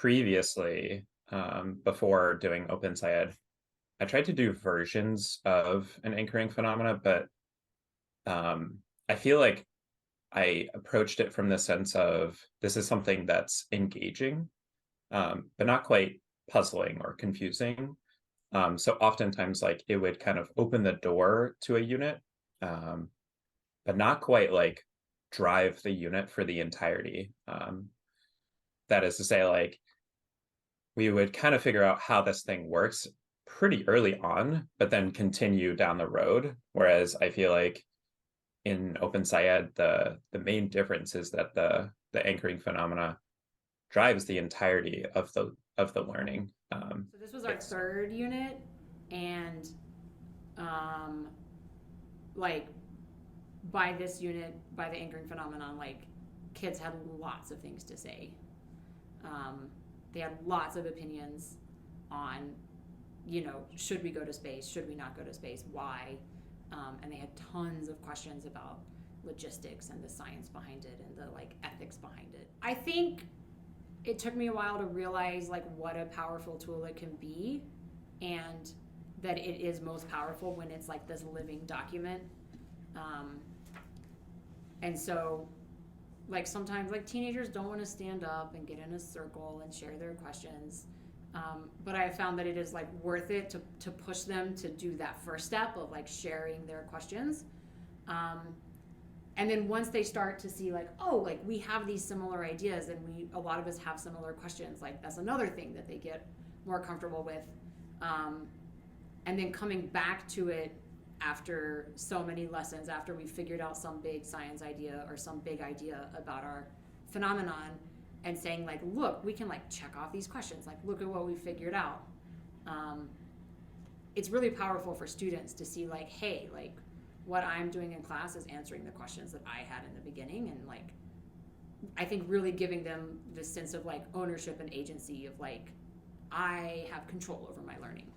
previously, before doing OpenSciEd, I tried to do versions of an anchoring phenomena, but I feel like I approached it from the sense of this is something that's engaging, but not quite puzzling or confusing. So oftentimes, like it would kind of open the door to a unit, um, but not quite like drive the unit for the entirety. That is to say, like we would kind of figure out how this thing works pretty early on, but then continue down the road. Whereas I feel like in OpenSciEd, the main difference is that the anchoring phenomena drives the entirety of the learning. So this was our It's third unit, and um, like by this unit, by the anchoring phenomenon, like kids had lots of things to say. Um, they had lots of opinions on, should we go to space? Should we not go to space? Why? And they had tons of questions about logistics and the science behind it and the like ethics behind it. I think it took me a while to realize like what a powerful tool it can be, and that it is most powerful when it's like this living document. Um, and so like sometimes like teenagers don't want to stand up and get in a circle and share their questions, but I have found that it is like worth it to push them to do that first step of like sharing their questions. um, and then once they start to see like, oh, like we have these similar ideas and a lot of us have similar questions, like that's another thing that they get more comfortable with. um, and then coming back to it after so many lessons, after we figured out some big science idea or some big idea about our phenomenon, and saying like, look, we can like check off these questions, like look at what we figured out. um, it's really powerful for students to see like, hey, like what I'm doing in class is answering the questions that I had in the beginning, and like I think really giving them this sense of like ownership and agency of like I have control over my learning.